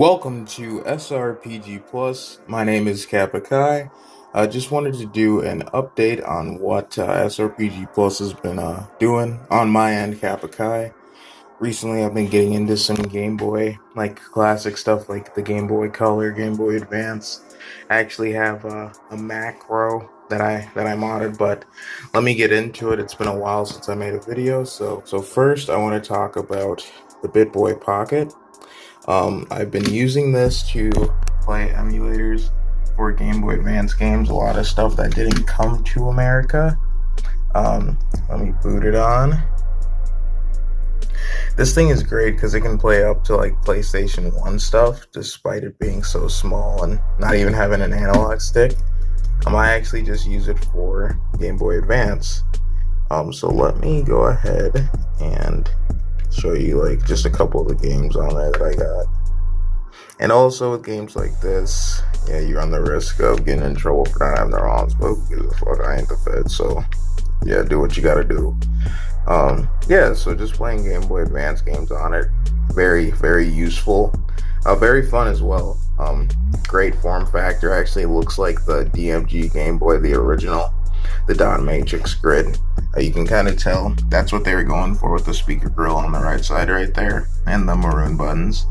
Welcome to SRPG Plus. My name is Kappa Kai. I just wanted to do an update on what SRPG Plus has been doing on my end, Kappa Kai. Recently, I've been getting into some Game Boy, like classic stuff like the Game Boy Color, Game Boy Advance. I actually have a macro that I modded, but let me get into it. It's been a while since I made a video, so first I want to talk about the BitBoy Pocket. I've been using this to play emulators for Game Boy Advance games, a lot of stuff that didn't come to America. Let me boot it on. This thing is great because it can play up to like PlayStation 1 stuff, despite it being so small and not even having an analog stick. I actually just use it for Game Boy Advance. So let me go ahead and show you like just a couple of the games on there that I got. And also with games like this, yeah, you run the risk of getting in trouble for not having the ROMs, but who gives a fuck? I ain't the Fed, so yeah, do what you gotta do. Yeah, so just playing Game Boy Advance games on it, very, very useful. Very fun as well. Great form factor. Actually looks like the DMG Game Boy, the original, the dot matrix grid. You can kind of tell that's what they were going for with the speaker grill on the right side right there and the maroon buttons.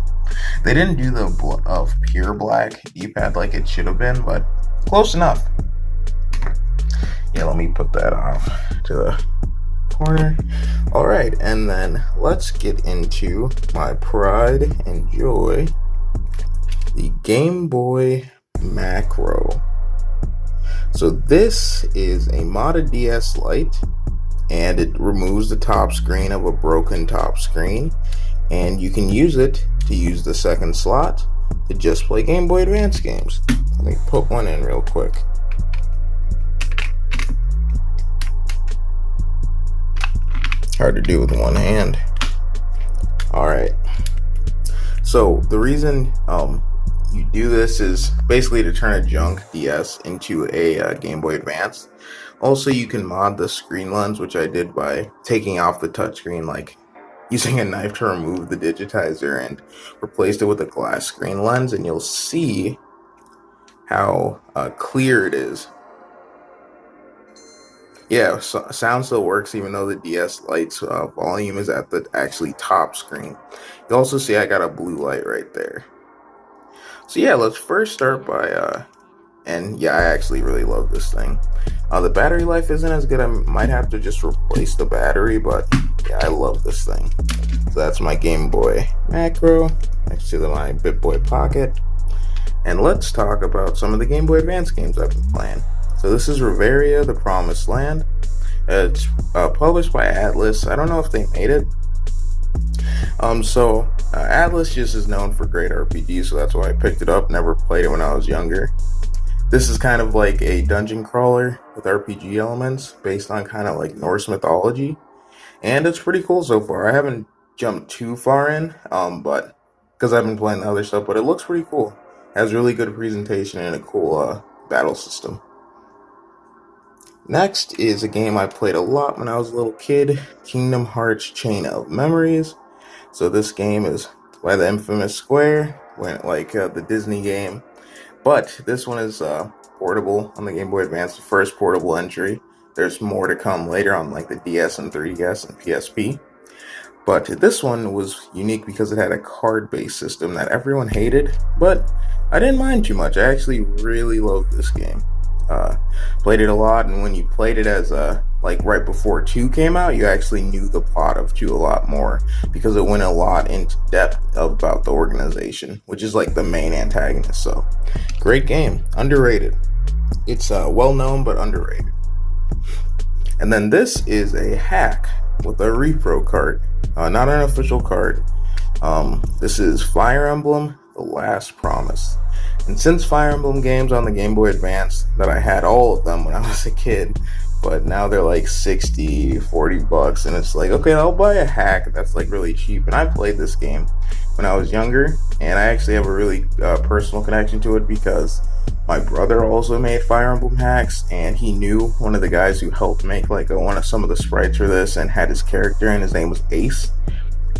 They didn't do the pure black D-pad like it should have been, but close enough. Yeah, let me put that off to the corner. Alright, and then let's get into my pride and joy, the Game Boy Macro. So this is a modded DS Lite, and it removes the top screen of a broken top screen, and you can use it to use the second slot to just play Game Boy Advance games. Let me put one in real quick. Hard to do with one hand. Alright, so the reason you do this is basically to turn a junk DS into a Game Boy Advance. Also, you can mod the screen lens, which I did by taking off the touchscreen, like using a knife to remove the digitizer and replaced it with a glass screen lens, and you'll see how clear it is. Yeah, so sound still works even though the DS Lite's volume is at the actually top screen. You also see I got a blue light right there. So yeah, let's first start by, and yeah, I actually really love this thing. The battery life isn't as good. I might have to just replace the battery, but yeah, I love this thing. So that's my Game Boy Macro next to my BitBoy Pocket. And let's talk about some of the Game Boy Advance games I've been playing. So this is Riveria, The Promised Land. It's published by Atlas. I don't know if they made it. Atlas just is known for great RPGs, so that's why I picked it up. Never played it when I was younger. This is kind of like a dungeon crawler with RPG elements based on kind of like Norse mythology. And it's pretty cool so far. I haven't jumped too far in, but because I've been playing the other stuff, but it looks pretty cool. Has really good presentation and a cool battle system. Next is a game I played a lot when I was a little kid, Kingdom Hearts Chain of Memories. So this game is by the infamous Square, the Disney game. But this one is portable on the Game Boy Advance, the first portable entry. There's more to come later on like the DS and 3DS and PSP. But this one was unique because it had a card-based system that everyone hated, but I didn't mind too much. I actually really loved this game. Played it a lot, and when you played it as like right before 2 came out, you actually knew the plot of 2 a lot more because it went a lot into depth about the organization, which is like the main antagonist. So great game, underrated. It's well known but underrated. And then this is a hack with a repro card, not an official card. This is Fire Emblem, The Last Promise. And since Fire Emblem games on the Game Boy Advance, that I had all of them when I was a kid, but now they're like 60, 40 bucks, and it's like, okay, I'll buy a hack that's like really cheap. And I played this game when I was younger, and I actually have a really personal connection to it because my brother also made Fire Emblem hacks, and he knew one of the guys who helped make like some of the sprites for this and had his character, and his name was Ace.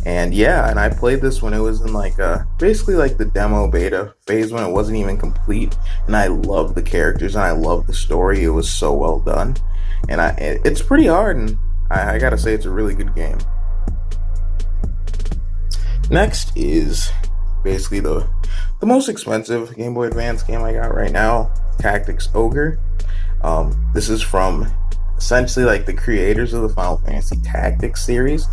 And yeah, and I played this when it was in like basically like the demo beta phase when it wasn't even complete. And I loved the characters and I loved the story. It was so well done. And it's pretty hard, and I gotta say it's a really good game. Next is basically the most expensive Game Boy Advance game I got right now, Tactics Ogre. This is from essentially like the creators of the Final Fantasy Tactics series,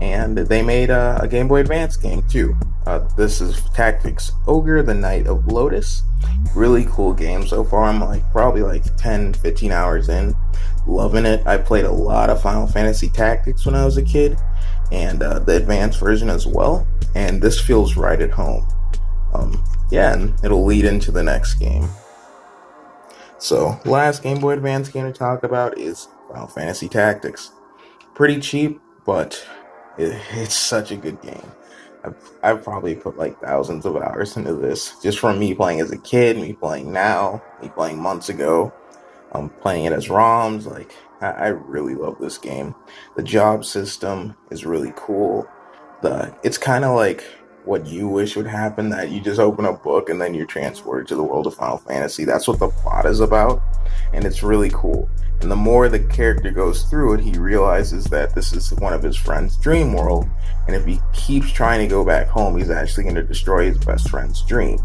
and they made a Game Boy Advance game too. This is Tactics Ogre, the Knight of Lotus. Really cool game so far. I'm probably 10-15 hours in, loving it. I played a lot of Final Fantasy Tactics when I was a kid, and the advanced version as well, and this feels right at home. Yeah, and it'll lead into the next game. So, last Game Boy Advance game to talk about is Final Fantasy Tactics. Pretty cheap, but it's such a good game. I've probably put thousands of hours into this, just from me playing as a kid, me playing now, me playing months ago. I'm playing it as ROMs. I really love this game. The job system is really cool. It's kind of like what you wish would happen, that you just open a book and then you're transported to the world of Final Fantasy. That's what the plot is about, and it's really cool. And the more the character goes through it, he realizes that this is one of his friend's dream world, and if he keeps trying to go back home, he's actually going to destroy his best friend's dream.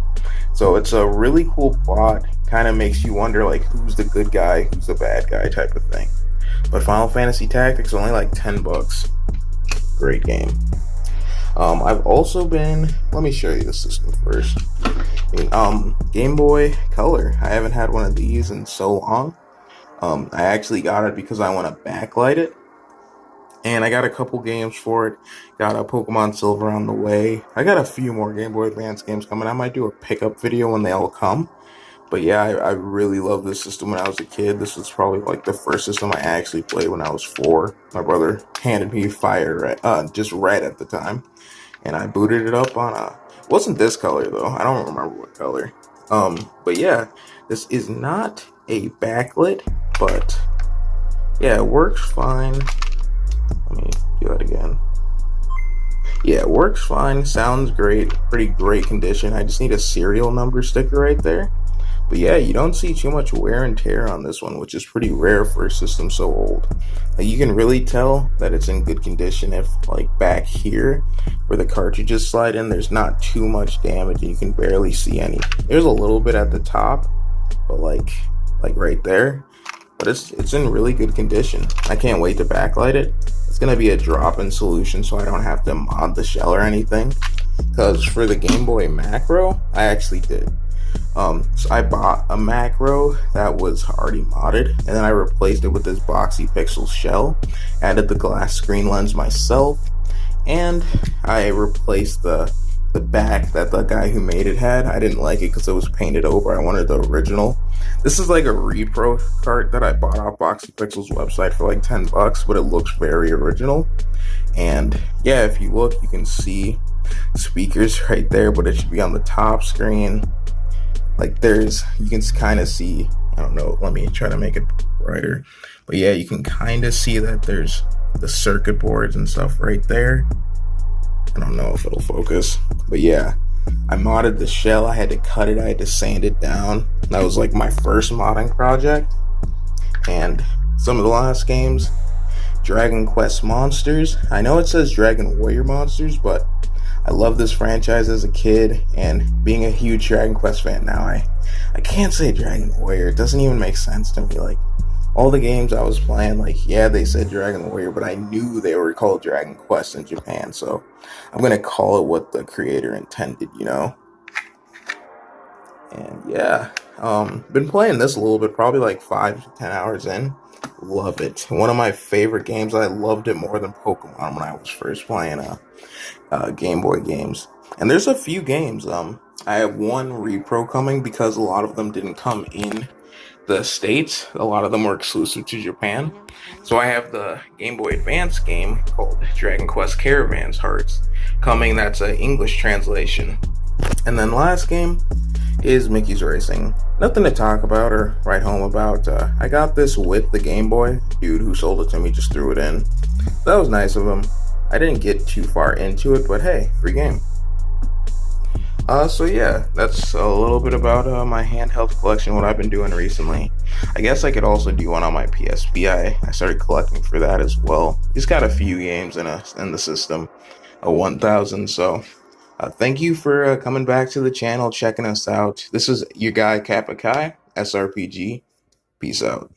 So it's a really cool plot. Kind of makes you wonder who's the good guy, who's the bad guy type of thing. But Final Fantasy Tactics only $10. Great game. I've also been, let me show you the system first. Game Boy Color. I haven't had one of these in so long. I actually got it because I want to backlight it, and I got a couple games for it. Got a Pokemon Silver on the way. I got a few more Game Boy Advance games coming. I might do a pickup video when they all come. But yeah, I really loved this system when I was a kid. This was probably the first system I actually played when I was 4. My brother handed me just red at the time, and I booted it up on it wasn't this color though. I don't remember what color. But yeah, this is not a backlit, but yeah, it works fine. Let me do that again. Yeah, it works fine. Sounds great. Pretty great condition. I just need a serial number sticker right there. But yeah, you don't see too much wear and tear on this one, which is pretty rare for a system so old. You can really tell that it's in good condition if back here where the cartridges slide in, there's not too much damage and you can barely see any. There's a little bit at the top, but like right there. But it's in really good condition. I can't wait to backlight it. It's gonna be a drop-in solution, so I don't have to mod the shell or anything. Because for the Game Boy Macro, I actually did. So I bought a macro that was already modded, and then I replaced it with this boxy pixel shell, added the glass screen lens myself, and I replaced the back that the guy who made it had. I didn't like it because it was painted over. I wanted the original. This is a repro cart that I bought off Boxy Pixel's website for $10, but it looks very original. And yeah, if you look, you can see speakers right there, but it should be on the top screen. You can kind of see, I don't know, let me try to make it brighter. But yeah, you can kind of see that there's the circuit boards and stuff right there. I don't know if it'll focus, but yeah, I modded the shell. I had to cut it, I had to sand it down. That was my first modding project. And some of the last games, Dragon Quest Monsters. I know it says Dragon Warrior Monsters, but I love this franchise as a kid, and being a huge Dragon Quest fan now, I can't say Dragon Warrior. It doesn't even make sense to me. All the games I was playing, yeah, they said Dragon Warrior, but I knew they were called Dragon Quest in Japan, so I'm gonna call it what the creator intended, And yeah, been playing this a little bit, probably 5 to 10 hours in. Love it. One of my favorite games. I loved it more than Pokemon when I was first playing Game Boy games. And there's a few games. I have one repro coming because a lot of them didn't come in the States. A lot of them were exclusive to Japan. So I have the Game Boy Advance game called Dragon Quest Caravan's Hearts coming. That's an English translation. And then last game is Mickey's Racing. Nothing to talk about or write home about. I got this with the Game Boy. Dude who sold it to me just threw it in. That was nice of him. I didn't get too far into it, but hey, free game. So yeah, that's a little bit about my handheld collection, what I've been doing recently. I guess I could also do one on my PSP. I started collecting for that as well. Just got a few games in the system, a 1000. So thank you for coming back to the channel, checking us out. This is your guy Kappa Kai, SRPG. Peace out.